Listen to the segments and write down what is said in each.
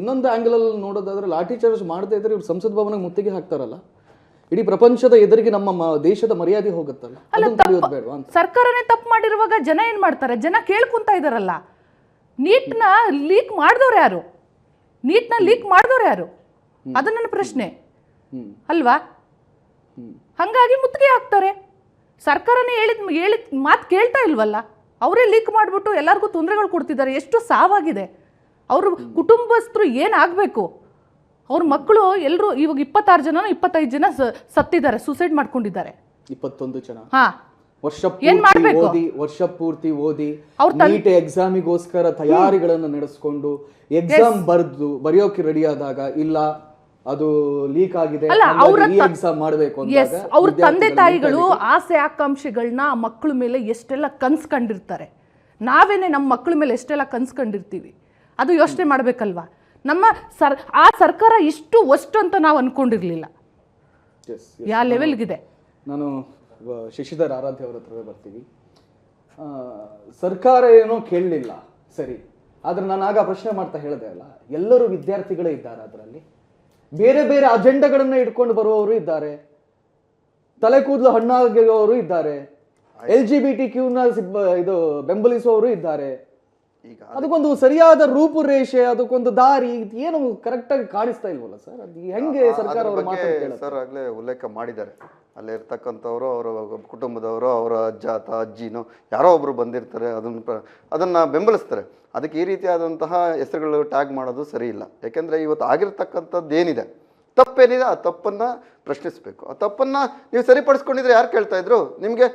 ಇನ್ನೊಂದು ಆಂಗಲ್ ಅಲ್ಲಿ ನೋಡೋದಾದ್ರೆ ಲಾಠಿ ಚಾರ್ಜ್ ಮಾಡದೇ ಇದ್ರೆ ಇವ್ರು ಸಂಸತ್ ಭವನ ಮುತ್ತಿಗೆ ಹಾಕ್ತಾರಲ್ಲ, ಇಡೀ ಪ್ರಪಂಚದ ಎದುರಿಗೆ ನಮ್ಮ ದೇಶದ ಮರ್ಯಾದೆ ಹೋಗುತ್ತಲ್ಲ, ಅದನ್ನ ತಿಳಿಯೋದು ಬೇಡವಾ ಅಂತ. ಸರ್ಕಾರನೇ ತಪ್ಪು ಮಾಡಿರುವಾಗ ಜನ ಏನ್ ಮಾಡ್ತಾರೆ? ಜನ ಕೇಳ್ಕೊಂತ ಇದಾರಲ್ಲ. ನೀಟ್ನ ಲೀಕ್ ಮಾಡಿದವ್ರು ಯಾರು? ನೀಟ್ನ ಲೀಕ್ ಮಾಡಿದವ್ರು ಯಾರು? ಅದು ನನ್ನ ಪ್ರಶ್ನೆ ಅಲ್ವಾ? ಹಂಗಾಗಿ ಮುತ್ತಿಗೆ ಹಾಕ್ತಾರೆ. ಸರ್ಕಾರನೇ ಹೇಳಿದ ಮಾತು ಕೇಳ್ತಾ ಇಲ್ವಲ್ಲ. ಅವರೇ ಲೀಕ್ ಮಾಡಿಬಿಟ್ಟು ಎಲ್ಲರಿಗೂ ತೊಂದರೆಗಳು ಕೊಡ್ತಿದ್ದಾರೆ. ಎಷ್ಟು ಸಾವಾಗಿದೆ. ಅವ್ರ ಕುಟುಂಬಸ್ಥರು ಏನಾಗಬೇಕು? ಅವ್ರ ಮಕ್ಕಳು ಎಲ್ಲರೂ ಇವಾಗ 26 ಜನ 25 ಜನ ಸತ್ತಿದ್ದಾರೆ, ಸೂಸೈಡ್ ಮಾಡ್ಕೊಂಡಿದ್ದಾರೆ. 21 ಜನ ವರ್ಷ ಪೂರ್ತಿ ಓದಿ ನೀಟ್ ಎಕ್ಸಾಮಿಗೋಸ್ಕರ ತಯಾರಿಗಳನ್ನು ನಡೆಸ್ಕೊಂಡು ಎಕ್ಸಾಮ್ ಬರೆಯೋಕೆ ರೆಡಿ ಆದಾಗ ಇಲ್ಲ ಅದು ಲೀಕ್ ಆಗಿದೆ, ಎಕ್ಸಾಮ್ ಮಾಡಬೇಕು ಅಂತ ಅವ್ರ ತಂದೆ ತಾಯಿಗಳು ಆಸೆ ಆಕಾಂಕ್ಷೆಗಳನ್ನ ಮಕ್ಕಳ ಮೇಲೆ ಎಷ್ಟೆಲ್ಲ ಕನ್ಸು ಕಂಡಿರ್ತಾರೆ. ನಾವೇನೆ ನಮ್ಮ ಮಕ್ಕಳ ಮೇಲೆ ಎಷ್ಟೆಲ್ಲ ಕನ್ಸು ಕಂಡಿರ್ತೀವಿ. ಅದು ಯೋಚನೆ ಮಾಡ್ಬೇಕಲ್ವಾ? ನಮ್ಮ ಆ ಸರ್ಕಾರ ಇಷ್ಟು ವಸ್ಟ್ ಅಂತ ನಾವು ಅನ್ಕೊಂಡಿರ್ಲಿಲ್ಲ. ಯಾವ ಲೆವೆಲ್ಗಿದೆ. ನಾನು ಶಶಿಧರ್ ಆರಾಧ್ಯ ಅವರ ಹತ್ರವೇ ಬರ್ತೀವಿ. ಸರ್ಕಾರ ಏನೋ ಕೇಳಲಿಲ್ಲ ಸರಿ, ಆದ್ರೆ ನಾನು ಆಗ ಪ್ರಶ್ನೆ ಮಾಡ್ತಾ ಹೇಳಿದೆ ಅಲ್ಲ, ಎಲ್ಲರೂ ವಿದ್ಯಾರ್ಥಿಗಳೇ ಇದ್ದಾರೆ. ಅದರಲ್ಲಿ ಬೇರೆ ಬೇರೆ ಅಜೆಂಡಾಗಳನ್ನ ಇಟ್ಕೊಂಡು ಬರುವವರು ಇದ್ದಾರೆ, ತಲೆ ಕೂದಲು ಹಣ್ಣಾಗಿರುವವರು ಇದ್ದಾರೆ, LGBTQ ಇದು ಬೆಂಬಲಿಸುವವರು ಇದ್ದಾರೆ. ಅದಕ್ಕೊಂದು ಸರಿಯಾದ ರೂಪುರೇಷೆ, ಅದಕ್ಕೊಂದು ದಾರಿ ಏನು ಕರೆಕ್ಟ್ ಆಗಿ ಕಾಣಿಸ್ತಾ ಇಲ್ವಲ್ಲ ಸರ್? ಅದು ಹೆಂಗೆ ಸರ್ಕಾರ ಅವರು ಮಾತಾಡ್ತಾರೆ ಸರ್? ಆಗ್ಲೇ ಉಲ್ಲೇಖ ಮಾಡಿದ್ದಾರೆ, ಅಲ್ಲಿ ಇರ್ತಕ್ಕಂಥವ್ರು ಅವರ ಕುಟುಂಬದವರು, ಅವರ ಅಜ್ಜ ಅಜ್ಜಿನೋ ಯಾರೋ ಒಬ್ರು ಬಂದಿರ್ತಾರೆ, ಅದನ್ನ ಬೆಂಬಲಿಸ್ತಾರೆ. ಅದಕ್ಕೆ ಈ ರೀತಿಯಾದಂತಹ ಹೆಸರುಗಳು ಟ್ಯಾಗ್ ಮಾಡೋದು ಸರಿ ಇಲ್ಲ. ಯಾಕೆಂದರೆ ಇವತ್ತು ಆಗಿರ್ತಕ್ಕಂಥದ್ದು ಏನಿದೆ, ತಪ್ಪೇನಿದೆ ಆ ತಪ್ಪನ್ನು ಪ್ರಶ್ನಿಸಬೇಕು. ಆ ತಪ್ಪನ್ನು ನೀವು ಸರಿಪಡಿಸ್ಕೊಂಡಿದ್ರೆ ಯಾರು ಕೇಳ್ತಾ ಇದ್ರು? ನಿಮಗೆ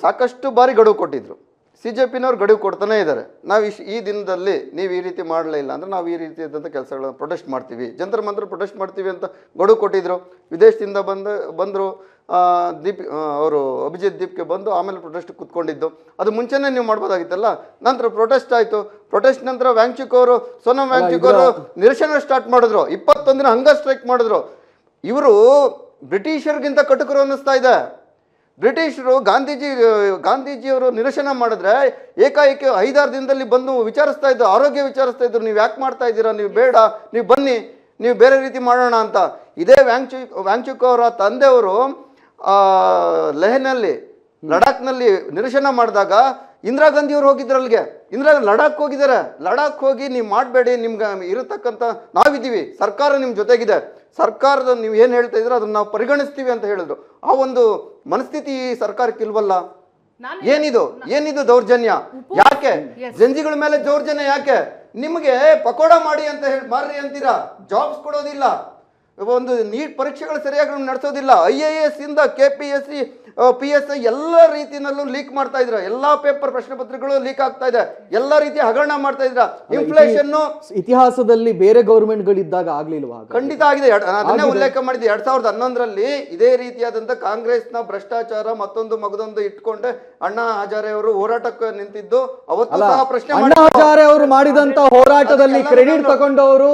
ಸಾಕಷ್ಟು ಬಾರಿ ಗಡುವು ಕೊಟ್ಟಿದ್ರು. CJPನವ್ರು ಗಡುವು ಕೊಡ್ತಾನೆ ಇದ್ದಾರೆ. ನಾವು ಈ ದಿನದಲ್ಲಿ ನೀವು ಈ ರೀತಿ ಮಾಡಲೇ ಇಲ್ಲ ಅಂದರೆ ನಾವು ಈ ರೀತಿಯಾದಂಥ ಕೆಲಸಗಳನ್ನು ಪ್ರೊಟೆಸ್ಟ್ ಮಾಡ್ತೀವಿ, ಜಂತರ್ ಮಂತ್ರ ಪ್ರೊಟೆಸ್ಟ್ ಮಾಡ್ತೀವಿ ಅಂತ ಗಡುವು ಕೊಟ್ಟಿದ್ರು. ವಿದೇಶದಿಂದ ಬಂದರು ಅವರು ಅಭಿಜಿತ್ ದೀಪ್ಗೆ ಬಂದು ಆಮೇಲೆ ಪ್ರೊಟೆಸ್ಟ್ ಕೂತ್ಕೊಂಡಿದ್ದು. ಅದು ಮುಂಚೆನೇ ನೀವು ಮಾಡ್ಬೋದಾಗಿತ್ತಲ್ಲ. ನಂತರ ಪ್ರೊಟೆಸ್ಟ್ ಆಯಿತು. ಪ್ರೊಟೆಸ್ಟ್ ನಂತರ ವ್ಯಾಂಗ್ಚುಕ್ ಅವರು, ಸೋನಮ್ ವ್ಯಾಂಗ್ಚುಕ್ ಅವರು ನಿರಸನ ಸ್ಟಾರ್ಟ್ ಮಾಡಿದ್ರು. 21 ದಿನ ಹಂಗ ಸ್ಟ್ರೈಕ್ ಮಾಡಿದ್ರು. ಇವರು ಬ್ರಿಟಿಷರಿಗಿಂತ ಕಟುಕರು ಅನ್ನಿಸ್ತಾ ಇದೆ. ಬ್ರಿಟಿಷರು ಗಾಂಧೀಜಿಯವರು ನಿರಸನ ಮಾಡಿದ್ರೆ ಏಕಾಏಕಿ 5-6 ದಿನದಲ್ಲಿ ಬಂದು ವಿಚಾರಿಸ್ತಾ ಇದ್ರು, ಆರೋಗ್ಯ ವಿಚಾರಿಸ್ತಾ ಇದ್ರು. ನೀವು ಯಾಕೆ ಮಾಡ್ತಾ ಇದ್ದೀರಾ, ನೀವು ಬೇಡ, ನೀವು ಬನ್ನಿ, ನೀವು ಬೇರೆ ರೀತಿ ಮಾಡೋಣ ಅಂತ. ಇದೇ ವ್ಯಾಂಗ್ಚುಕ್ ಅವರ ತಂದೆಯವರು ಲೆಹ್ನಲ್ಲಿ ಲಡಾಖ್ನಲ್ಲಿ ನಿರಸನ ಮಾಡಿದಾಗ ಇಂದಿರಾ ಗಾಂಧಿಯವರು ಹೋಗಿದ್ರು ಅಲ್ಲಿಗೆ. ಲಡಾಖ್ ಹೋಗಿದ್ದಾರೆ. ಲಡಾಖ್ ಹೋಗಿ ನೀವು ಮಾಡಬೇಡಿ, ನಿಮ್ಗೆ ಇರತಕ್ಕಂಥ ನಾವಿದ್ದೀವಿ, ಸರ್ಕಾರ ನಿಮ್ಮ ಜೊತೆಗಿದೆ, ಸರ್ಕಾರದ ನೀವು ಏನು ಹೇಳ್ತಾ ಇದ್ರೆ ಅದನ್ನು ನಾವು ಪರಿಗಣಿಸ್ತೀವಿ ಅಂತ ಹೇಳಿದ್ರು. ಆ ಒಂದು ಮನಸ್ಥಿತಿ ಸರ್ಕಾರಕ್ಕೆ ಇಲ್ವಲ್ಲ. ಏನಿದು ದೌರ್ಜನ್ಯ? ಯಾಕೆ ಜಂಜಿಗಳ ಮೇಲೆ ದೌರ್ಜನ್ಯ? ಯಾಕೆ? ನಿಮಗೆ ಪಕೋಡ ಮಾಡಿ ಅಂತ ಹೇಳಿ ಮಾರ್ರಿ ಅಂತೀರಾ, ಜಾಬ್ಸ್ ಕೊಡೋದಿಲ್ಲ, ಒಂದು ನೀಟ್ ಪರೀಕ್ಷೆಗಳು ಸರಿಯಾಗಿ ನಡೆಸೋದಿಲ್ಲ, IAS ಇಂದ KPSC PSI ಎಲ್ಲ ರೀತಿಯಲ್ಲೂ ಲೀಕ್ ಮಾಡ್ತಾ ಇದ್ರ. ಎಲ್ಲಾ ಪೇಪರ್ ಪ್ರಶ್ನೆ ಪತ್ರಿಕೆಗಳು ಲೀಕ್ ಆಗ್ತಾ ಇದೆ. ಎಲ್ಲ ರೀತಿಯ ಹಗರಣ ಮಾಡ್ತಾ ಇದ್ರ. ಇನ್ಫ್ಲೇಷನ್ ಇತಿಹಾಸದಲ್ಲಿ ಬೇರೆ ಗವರ್ಮೆಂಟ್ ಗಳಿದ್ದಾಗ ಆಗ್ಲಿಲ್ವಾ? ಖಂಡಿತ ಆಗಿದೆ. ಅದನ್ನೇ ಉಲ್ಲೇಖ ಮಾಡಿದ್ದೆ. 2011ರಲ್ಲಿ ಇದೇ ರೀತಿಯಾದಂತ ಕಾಂಗ್ರೆಸ್ನ ಭ್ರಷ್ಟಾಚಾರ ಮತ್ತೊಂದು ಮಗದೊಂದು ಇಟ್ಕೊಂಡೆ ಅಣ್ಣಾ ಹಜಾರೆ ಅವರು ಹೋರಾಟಕ್ಕೆ ನಿಂತಿದ್ದು. ಅವತ್ತು ಸಹ ಪ್ರಶ್ನೆ ಅಣ್ಣಾ ಹಜಾರೆ ಅವರು ಮಾಡಿದಂತ ಹೋರಾಟದಲ್ಲಿ ಕ್ರೆಡಿಟ್ ತಗೊಂಡವರು